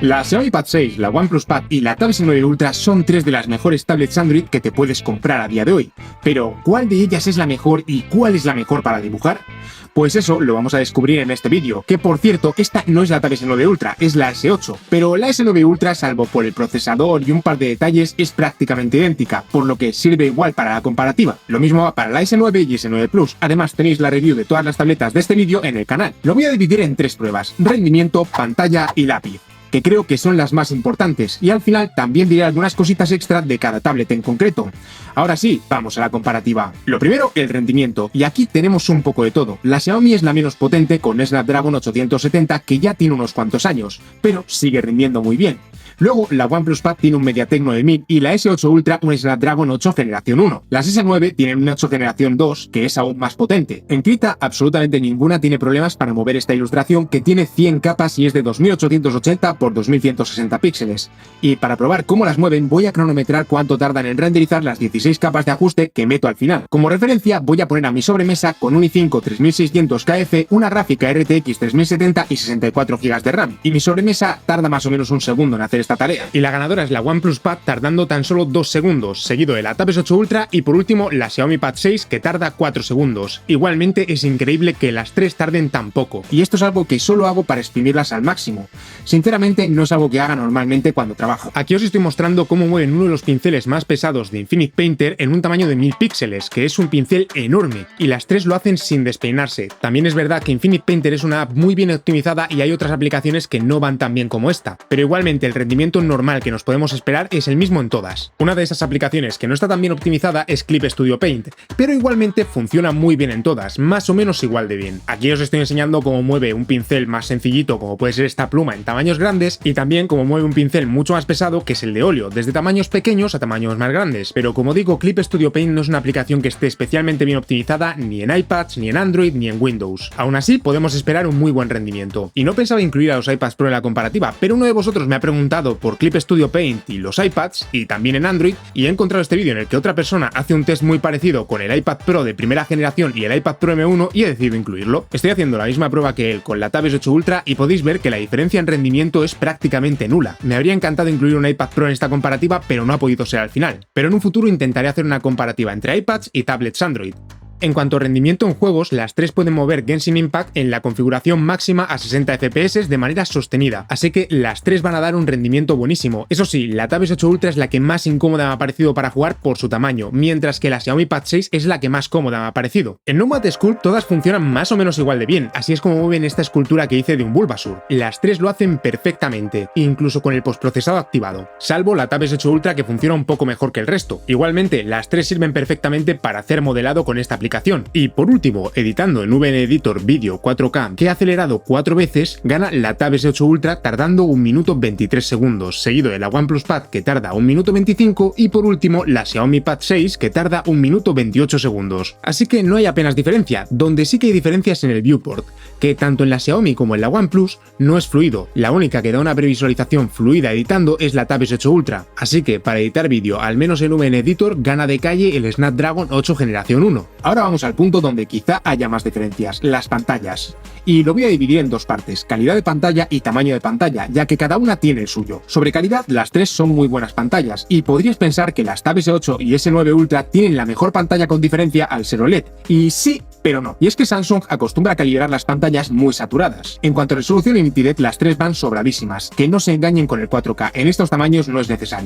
La Xiaomi Pad 6, la OnePlus Pad y la Tab S9 Ultra son tres de las mejores tablets Android que te puedes comprar a día de hoy. Pero, ¿cuál de ellas es la mejor y cuál es la mejor para dibujar? Pues eso lo vamos a descubrir en este vídeo, que por cierto, esta no es la Tab S9 Ultra, es la S8, pero la S9 Ultra, salvo por el procesador y un par de detalles, es prácticamente idéntica, por lo que sirve igual para la comparativa. Lo mismo va para la S9 y S9 Plus. Además tenéis la review de todas las tabletas de este vídeo en el canal. Lo voy a dividir en tres pruebas: rendimiento, pantalla y lápiz, que creo que son las más importantes, y al final también diré algunas cositas extra de cada tablet en concreto. Ahora sí, vamos a la comparativa. Lo primero, el rendimiento, y aquí tenemos un poco de todo. La Xiaomi es la menos potente con Snapdragon 870, que ya tiene unos cuantos años, pero sigue rindiendo muy bien. Luego, la OnePlus Pad tiene un MediaTek 9000 y la S8 Ultra un Snapdragon 8 generación 1. Las S9 tienen un 8 generación 2, que es aún más potente. En Krita, absolutamente ninguna tiene problemas para mover esta ilustración, que tiene 100 capas y es de 2880 x 2160 píxeles. Y para probar cómo las mueven, voy a cronometrar cuánto tardan en renderizar las 16 capas de ajuste que meto al final. Como referencia, voy a poner a mi sobremesa con un i5 3600KF, una gráfica RTX 3070 y 64 GB de RAM. Y mi sobremesa tarda más o menos un segundo en hacer esta tarea. Y la ganadora es la OnePlus Pad, tardando tan solo 2 segundos, seguido de la Tab S8 Ultra y por último la Xiaomi Pad 6, que tarda 4 segundos. Igualmente es increíble que las tres tarden tan poco, y esto es algo que solo hago para exprimirlas al máximo. Sinceramente no es algo que haga normalmente cuando trabajo. Aquí os estoy mostrando cómo mueven uno de los pinceles más pesados de Infinite Painter en un tamaño de 1000 píxeles, que es un pincel enorme, y las tres lo hacen sin despeinarse. También es verdad que Infinite Painter es una app muy bien optimizada y hay otras aplicaciones que no van tan bien como esta, pero igualmente el rendimiento normal que nos podemos esperar es el mismo en todas. Una de esas aplicaciones que no está tan bien optimizada es Clip Studio Paint, pero igualmente funciona muy bien en todas, más o menos igual de bien. Aquí os estoy enseñando cómo mueve un pincel más sencillito, como puede ser esta pluma, en tamaños grandes, y también cómo mueve un pincel mucho más pesado, que es el de óleo, desde tamaños pequeños a tamaños más grandes. Pero como digo, Clip Studio Paint no es una aplicación que esté especialmente bien optimizada ni en iPads, ni en Android, ni en Windows. Aún así, podemos esperar un muy buen rendimiento. Y no pensaba incluir a los iPads Pro en la comparativa, pero uno de vosotros me ha preguntado por Clip Studio Paint y los iPads, y también en Android, y he encontrado este vídeo en el que otra persona hace un test muy parecido con el iPad Pro de primera generación y el iPad Pro M1, y he decidido incluirlo. Estoy haciendo la misma prueba que él con la Tab S8 Ultra y podéis ver que la diferencia en rendimiento es prácticamente nula. Me habría encantado incluir un iPad Pro en esta comparativa, pero no ha podido ser al final. Pero en un futuro intentaré hacer una comparativa entre iPads y tablets Android. En cuanto a rendimiento en juegos, las tres pueden mover Genshin Impact en la configuración máxima a 60 FPS de manera sostenida, así que las tres van a dar un rendimiento buenísimo. Eso sí, la Tab S8 Ultra es la que más incómoda me ha parecido para jugar por su tamaño, mientras que la Xiaomi Pad 6 es la que más cómoda me ha parecido. En Nomad Sculpt todas funcionan más o menos igual de bien, así es como mueven esta escultura que hice de un Bulbasaur. Las tres lo hacen perfectamente, incluso con el postprocesado activado, salvo la Tab S8 Ultra, que funciona un poco mejor que el resto. Igualmente, las tres sirven perfectamente para hacer modelado con esta aplicación. Y por último, editando en VN Editor Video 4K, que he acelerado 4 veces, gana la Tab S8 Ultra tardando 1 minuto 23 segundos, seguido de la OnePlus Pad, que tarda 1 minuto 25, y por último la Xiaomi Pad 6, que tarda 1 minuto 28 segundos. Así que no hay apenas diferencia. Donde sí que hay diferencias en el viewport, que tanto en la Xiaomi como en la OnePlus no es fluido. La única que da una previsualización fluida editando es la Tab S8 Ultra, así que para editar vídeo, al menos en VN Editor, gana de calle el Snapdragon 8 generación 1. Ahora vamos al punto donde quizá haya más diferencias: las pantallas. Y lo voy a dividir en dos partes: calidad de pantalla y tamaño de pantalla, ya que cada una tiene el suyo. Sobre calidad, las tres son muy buenas pantallas, y podrías pensar que las Tab S8 y S9 Ultra tienen la mejor pantalla con diferencia al ser OLED. Y sí, pero no. Y es que Samsung acostumbra a calibrar las pantallas muy saturadas. En cuanto a resolución y nitidez, las tres van sobradísimas. Que no se engañen con el 4K, en estos tamaños no es necesario.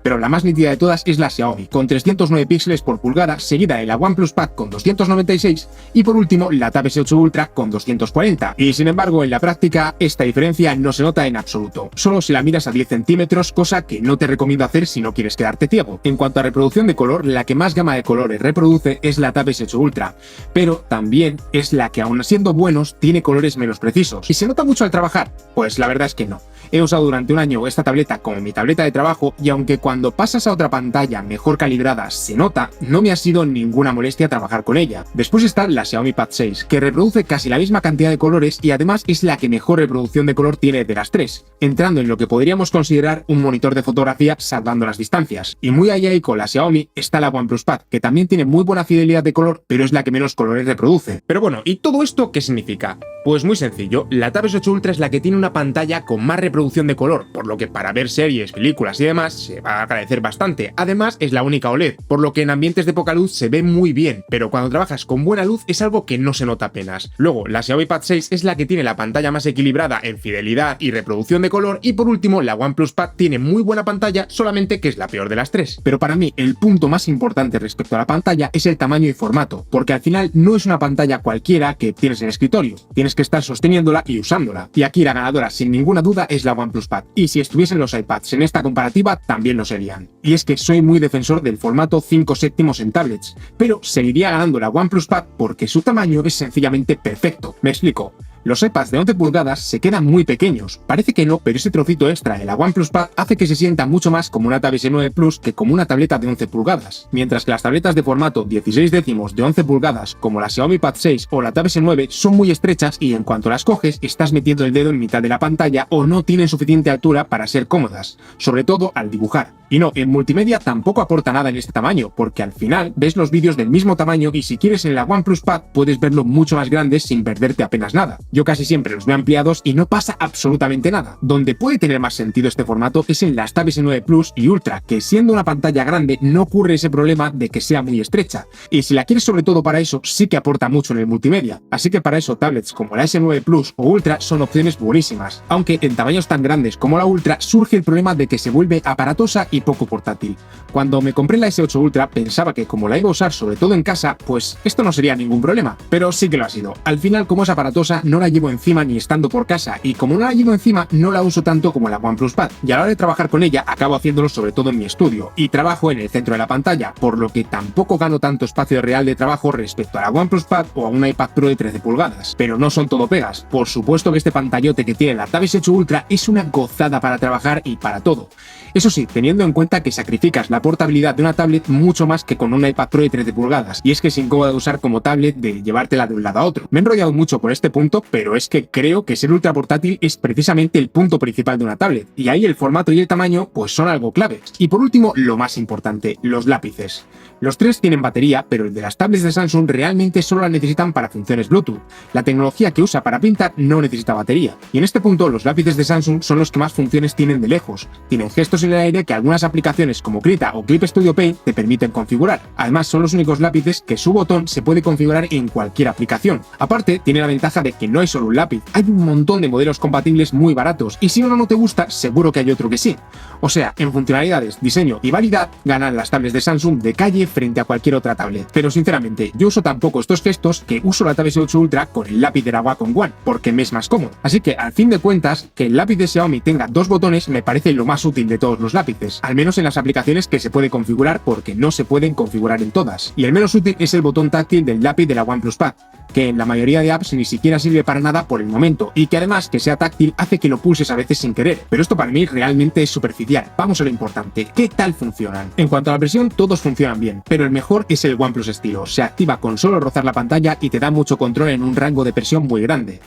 Pero la más nítida de todas es la Xiaomi, con 309 píxeles por pulgada, seguida de la OnePlus Pad con 296 y por último la Tab S8 Ultra con 240. Y sin embargo, en la práctica, esta diferencia no se nota en absoluto. Solo si la miras a 10 centímetros, cosa que no te recomiendo hacer si no quieres quedarte ciego. En cuanto a reproducción de color, la que más gama de colores reproduce es la Tab S8 Ultra, pero también es la que, aun siendo buenos, tiene colores menos precisos. ¿Y se nota mucho al trabajar? Pues la verdad es que no. He usado durante un año esta tableta como mi tableta de trabajo, y aunque cuando pasas a otra pantalla mejor calibrada se nota, no me ha sido ninguna molestia trabajar con ella. Después está la Xiaomi Pad 6, que reproduce casi la misma cantidad de colores y además es la que mejor reproducción de color tiene de las tres, entrando en lo que podríamos considerar un monitor de fotografía salvando las distancias. Y muy allá y con la Xiaomi está la OnePlus Pad, que también tiene muy buena fidelidad de color, pero es la que menos colores reproduce. Pero bueno, ¿y todo esto qué significa? Pues muy sencillo, la Tab S8 Ultra es la que tiene una pantalla con más reproducción reproducción de color, por lo que para ver series, películas y demás se va a agradecer bastante. Además es la única OLED, por lo que en ambientes de poca luz se ve muy bien, pero cuando trabajas con buena luz es algo que no se nota apenas. Luego, la Xiaomi Pad 6 es la que tiene la pantalla más equilibrada en fidelidad y reproducción de color, y por último la OnePlus Pad tiene muy buena pantalla, solamente que es la peor de las tres. Pero para mí el punto más importante respecto a la pantalla es el tamaño y formato, porque al final no es una pantalla cualquiera que tienes en el escritorio, tienes que estar sosteniéndola y usándola. Y aquí la ganadora sin ninguna duda es la OnePlus Pad, y si estuviesen los iPads en esta comparativa también lo serían. Y es que soy muy defensor del formato 5/7 en tablets, pero seguiría ganando la OnePlus Pad porque su tamaño es sencillamente perfecto. Me explico. Los iPads de 11 pulgadas se quedan muy pequeños, parece que no, pero ese trocito extra de la OnePlus Pad hace que se sienta mucho más como una Tab S9 Plus que como una tableta de 11 pulgadas, mientras que las tabletas de formato 16 décimos de 11 pulgadas como la Xiaomi Pad 6 o la Tab S9 son muy estrechas y en cuanto las coges estás metiendo el dedo en mitad de la pantalla o no tienen suficiente altura para ser cómodas, sobre todo al dibujar. Y no, en multimedia tampoco aporta nada en este tamaño, porque al final ves los vídeos del mismo tamaño y si quieres en la OnePlus Pad puedes verlo mucho más grande sin perderte apenas nada. Yo casi siempre los veo ampliados y no pasa absolutamente nada. Donde puede tener más sentido este formato es en las Tab S9 Plus y Ultra, que siendo una pantalla grande no ocurre ese problema de que sea muy estrecha. Y si la quieres sobre todo para eso, sí que aporta mucho en el multimedia. Así que para eso tablets como la S9 Plus o Ultra son opciones buenísimas. Aunque en tamaños tan grandes como la Ultra surge el problema de que se vuelve aparatosa y poco portátil. Cuando me compré la S8 Ultra pensaba que como la iba a usar sobre todo en casa, pues esto no sería ningún problema, pero sí que lo ha sido. Al final, como es aparatosa, no la llevo encima ni estando por casa, y como no la llevo encima, no la uso tanto como la OnePlus Pad, y a la hora de trabajar con ella acabo haciéndolo sobre todo en mi estudio, y trabajo en el centro de la pantalla, por lo que tampoco gano tanto espacio real de trabajo respecto a la OnePlus Pad o a un iPad Pro de 13 pulgadas. Pero no son todo pegas, por supuesto que este pantallote que tiene la Tab S8 Ultra es una gozada para trabajar y para todo. Eso sí, teniendo en cuenta que sacrificas la portabilidad de una tablet mucho más que con un iPad Pro de 13 pulgadas, y es que es incómodo de usar como tablet de llevártela de un lado a otro. Me he enrollado mucho por este punto, pero es que creo que ser ultra portátil es precisamente el punto principal de una tablet, y ahí el formato y el tamaño pues son algo claves. Y por último, lo más importante, los lápices. Los tres tienen batería, pero el de las tablets de Samsung realmente solo la necesitan para funciones Bluetooth. La tecnología que usa para pintar no necesita batería, y en este punto los lápices de Samsung son los que más funciones tienen de lejos. Tienen gestos en el aire que algunas aplicaciones como Krita o Clip Studio Paint te permiten configurar. Además son los únicos lápices que su botón se puede configurar en cualquier aplicación. Aparte tiene la ventaja de que no hay solo un lápiz, hay un montón de modelos compatibles muy baratos, y si uno no te gusta seguro que hay otro que sí. O sea, en funcionalidades, diseño y validad ganan las tablets de Samsung de calle frente a cualquier otra tablet. Pero sinceramente yo uso tan poco estos gestos que uso la Tab S8 Ultra con el lápiz de la Wacom One porque me es más cómodo. Así que al fin de cuentas que el lápiz de Xiaomi tenga dos botones me parece lo más útil de todos los lápices, al menos en las aplicaciones que se puede configurar porque no se pueden configurar en todas. Y el menos útil es el botón táctil del lápiz de la OnePlus Pad, que en la mayoría de apps ni siquiera sirve para nada por el momento, y que además que sea táctil hace que lo pulses a veces sin querer, pero esto para mí realmente es superficial. Vamos a lo importante, ¿qué tal funcionan? En cuanto a la presión, todos funcionan bien, pero el mejor es el OnePlus Stilo, se activa con solo rozar la pantalla y te da mucho control en un rango de presión muy grande.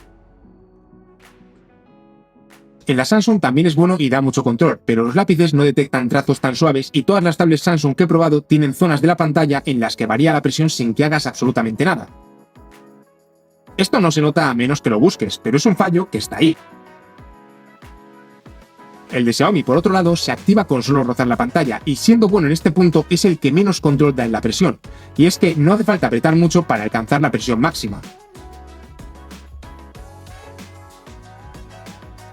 En la Samsung también es bueno y da mucho control, pero los lápices no detectan trazos tan suaves y todas las tablets Samsung que he probado tienen zonas de la pantalla en las que varía la presión sin que hagas absolutamente nada. Esto no se nota a menos que lo busques, pero es un fallo que está ahí. El de Xiaomi, por otro lado, se activa con solo rozar la pantalla, y siendo bueno en este punto es el que menos control da en la presión, y es que no hace falta apretar mucho para alcanzar la presión máxima.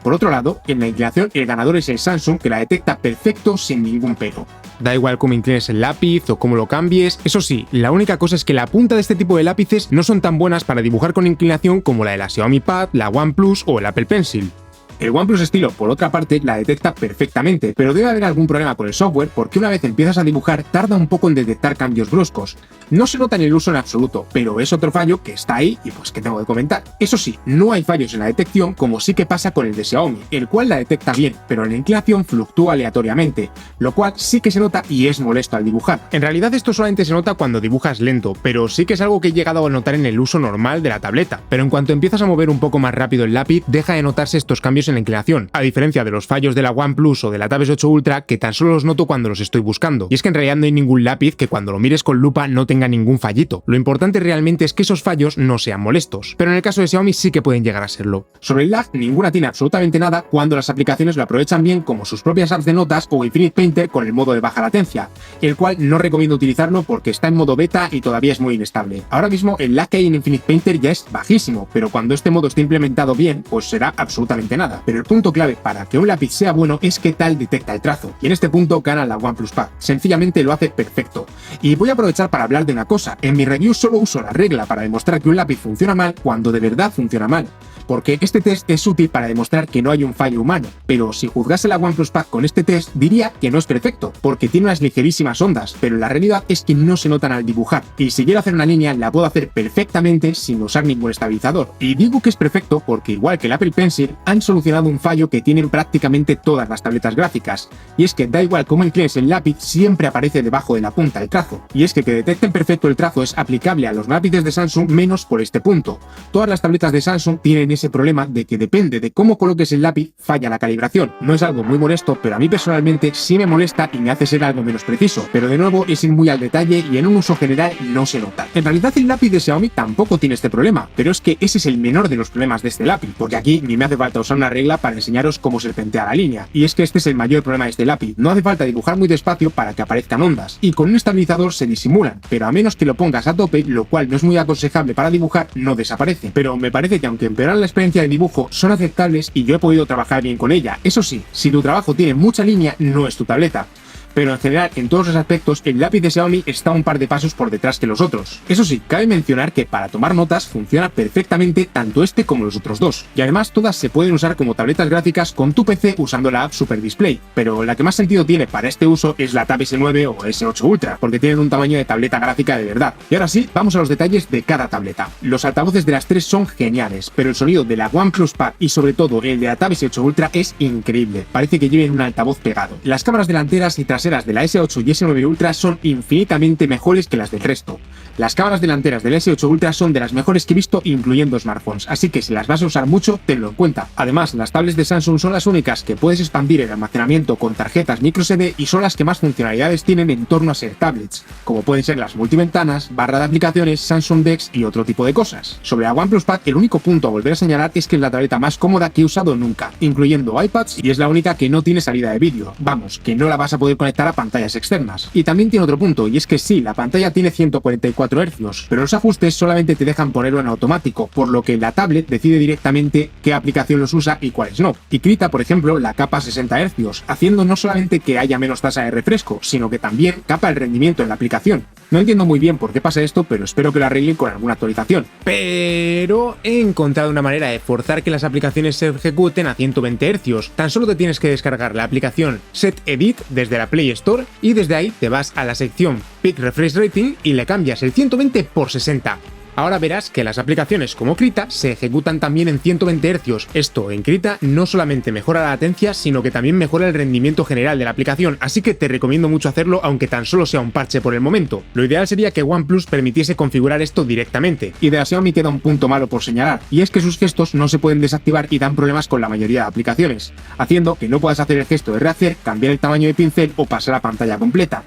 Por otro lado, en la inclinación el ganador es el Samsung, que la detecta perfecto sin ningún pero. Da igual cómo inclines el lápiz o cómo lo cambies. Eso sí, la única cosa es que la punta de este tipo de lápices no son tan buenas para dibujar con inclinación como la de la Xiaomi Pad, la OnePlus o el Apple Pencil. El OnePlus Stilo, por otra parte, la detecta perfectamente, pero debe haber algún problema con el software porque una vez empiezas a dibujar tarda un poco en detectar cambios bruscos. No se nota en el uso en absoluto, pero es otro fallo que está ahí y pues que tengo que comentar. Eso sí, no hay fallos en la detección como sí que pasa con el de Xiaomi, el cual la detecta bien, pero la inclinación fluctúa aleatoriamente, lo cual sí que se nota y es molesto al dibujar. En realidad esto solamente se nota cuando dibujas lento, pero sí que es algo que he llegado a notar en el uso normal de la tableta, pero en cuanto empiezas a mover un poco más rápido el lápiz, deja de notarse estos cambios fallos en la inclinación, a diferencia de los fallos de la OnePlus o de la Tab S8 Ultra que tan solo los noto cuando los estoy buscando. Y es que en realidad no hay ningún lápiz que cuando lo mires con lupa no tenga ningún fallito. Lo importante realmente es que esos fallos no sean molestos, pero en el caso de Xiaomi sí que pueden llegar a serlo. Sobre el lag, ninguna tiene absolutamente nada cuando las aplicaciones lo aprovechan bien, como sus propias apps de notas o Infinite Painter con el modo de baja latencia, el cual no recomiendo utilizarlo porque está en modo beta y todavía es muy inestable. Ahora mismo el lag que hay en Infinite Painter ya es bajísimo, pero cuando este modo esté implementado bien, pues será absolutamente nada. Pero el punto clave para que un lápiz sea bueno es qué tal detecta el trazo, y en este punto gana la OnePlus Pad. Sencillamente lo hace perfecto. Y voy a aprovechar para hablar de una cosa: en mi review solo uso la regla para demostrar que un lápiz funciona mal cuando de verdad funciona mal, porque este test es útil para demostrar que no hay un fallo humano, pero si juzgase la OnePlus Pad con este test diría que no es perfecto, porque tiene unas ligerísimas ondas, pero la realidad es que no se notan al dibujar, y si quiero hacer una línea la puedo hacer perfectamente sin usar ningún estabilizador. Y digo que es perfecto porque igual que el Apple Pencil, han solucionado un fallo que tienen prácticamente todas las tabletas gráficas, y es que da igual cómo inclines el lápiz, siempre aparece debajo de la punta el trazo, y es que detecten perfecto el trazo es aplicable a los lápices de Samsung menos por este punto. Todas las tabletas de Samsung tienen ese problema de que depende de cómo coloques el lápiz falla la calibración. No es algo muy molesto, pero a mí personalmente sí me molesta y me hace ser algo menos preciso, pero de nuevo es ir muy al detalle y en un uso general no se nota. En realidad el lápiz de Xiaomi tampoco tiene este problema, pero es que ese es el menor de los problemas de este lápiz, porque aquí ni me hace falta usar una regla para enseñaros cómo serpentea la línea, y es que este es el mayor problema de este lápiz. No hace falta dibujar muy despacio para que aparezcan ondas, y con un estabilizador se disimulan, pero a menos que lo pongas a tope, lo cual no es muy aconsejable para dibujar, no desaparece. Pero me parece que aunque empeoran la experiencia de dibujo, son aceptables y yo he podido trabajar bien con ella. Eso sí, si tu trabajo tiene mucha línea, no es tu tableta. Pero en general, en todos los aspectos, el lápiz de Xiaomi está un par de pasos por detrás que los otros. Eso sí, cabe mencionar que para tomar notas funciona perfectamente tanto este como los otros dos. Y además todas se pueden usar como tabletas gráficas con tu PC usando la app Super Display. Pero la que más sentido tiene para este uso es la Tab S9 o S8 Ultra, porque tienen un tamaño de tableta gráfica de verdad. Y ahora sí, vamos a los detalles de cada tableta. Los altavoces de las tres son geniales, pero el sonido de la OnePlus Pad y sobre todo el de la Tab S8 Ultra es increíble. Parece que lleven un altavoz pegado. Las cámaras delanteras y traseras de la S8 y S9 Ultra son infinitamente mejores que las del resto. Las cámaras delanteras del S8 Ultra son de las mejores que he visto incluyendo smartphones, así que si las vas a usar mucho, tenlo en cuenta. Además, las tablets de Samsung son las únicas que puedes expandir el almacenamiento con tarjetas microSD y son las que más funcionalidades tienen en torno a ser tablets, como pueden ser las multiventanas, barra de aplicaciones, Samsung DeX y otro tipo de cosas. Sobre la OnePlus Pad, el único punto a volver a señalar es que es la tableta más cómoda que he usado nunca, incluyendo iPads, y es la única que no tiene salida de vídeo. Vamos, que no la vas a poder conectar a pantallas externas. Y también tiene otro punto, y es que sí, la pantalla tiene 144 Hz, pero los ajustes solamente te dejan ponerlo en automático, por lo que la tablet decide directamente qué aplicación los usa y cuáles no. Y quita, por ejemplo, la capa 60 Hz, haciendo no solamente que haya menos tasa de refresco, sino que también capa el rendimiento en la aplicación. No entiendo muy bien por qué pasa esto, pero espero que lo arreglen con alguna actualización. Pero he encontrado una manera de forzar que las aplicaciones se ejecuten a 120 Hz. Tan solo te tienes que descargar la aplicación SetEdit desde la Play Store y desde ahí te vas a la sección Peak Refresh Rating y le cambias el 120 por 60. Ahora verás que las aplicaciones como Krita se ejecutan también en 120 Hz. Esto en Krita no solamente mejora la latencia, sino que también mejora el rendimiento general de la aplicación, así que te recomiendo mucho hacerlo aunque tan solo sea un parche por el momento. Lo ideal sería que OnePlus permitiese configurar esto directamente. Y de la Xiaomi queda un punto malo por señalar, y es que sus gestos no se pueden desactivar y dan problemas con la mayoría de aplicaciones, haciendo que no puedas hacer el gesto de rehacer, cambiar el tamaño de pincel o pasar a pantalla completa.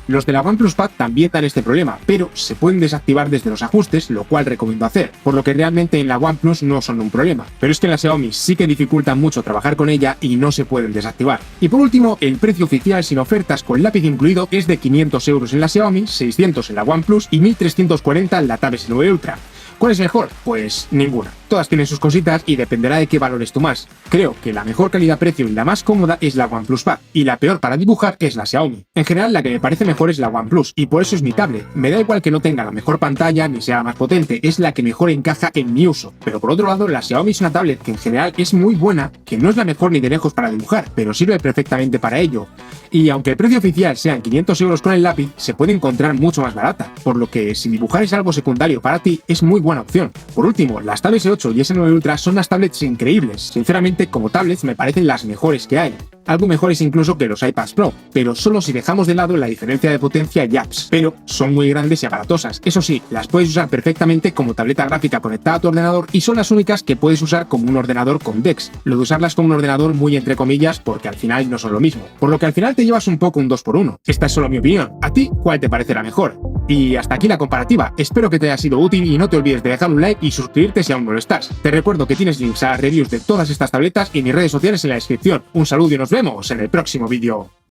Los de la OnePlus Pad también dan este problema, pero se pueden desactivar desde los ajustes, lo cual recomiendo hacer, por lo que realmente en la OnePlus no son un problema. Pero es que en la Xiaomi sí que dificulta mucho trabajar con ella y no se pueden desactivar. Y por último, el precio oficial sin ofertas con lápiz incluido es de 500 € en la Xiaomi, 600 en la OnePlus y 1340 en la Tab S9 Ultra. ¿Cuál es mejor? Pues ninguna. Todas tienen sus cositas y dependerá de qué valores tú más. Creo que la mejor calidad-precio y la más cómoda es la OnePlus Pad, y la peor para dibujar es la Xiaomi. En general, la que me parece mejor es la OnePlus, y por eso es mi tablet. Me da igual que no tenga la mejor pantalla ni sea la más potente, es la que mejor encaja en mi uso. Pero por otro lado, la Xiaomi es una tablet que en general es muy buena, que no es la mejor ni de lejos para dibujar, pero sirve perfectamente para ello. Y aunque el precio oficial sean 500 € con el lápiz, se puede encontrar mucho más barata, por lo que si dibujar es algo secundario para ti, es muy buena opción. Por último, las Tab S8 S8 y S9 Ultra son unas tablets increíbles. Sinceramente, como tablets me parecen las mejores que hay. Algo mejores incluso que los iPads Pro, pero solo si dejamos de lado la diferencia de potencia y apps. Pero son muy grandes y aparatosas. Eso sí, las puedes usar perfectamente como tableta gráfica conectada a tu ordenador y son las únicas que puedes usar como un ordenador con DeX. Lo de usarlas como un ordenador muy entre comillas porque al final no son lo mismo. Por lo que al final te llevas un poco un 2x1. Esta es solo mi opinión. ¿A ti cuál te parecerá mejor? Y hasta aquí la comparativa. Espero que te haya sido útil y no te olvides de dejar un like y suscribirte si aún no lo estás. Te recuerdo que tienes links a las reviews de todas estas tabletas y mis redes sociales en la descripción. Un saludo y nos vemos en el próximo vídeo.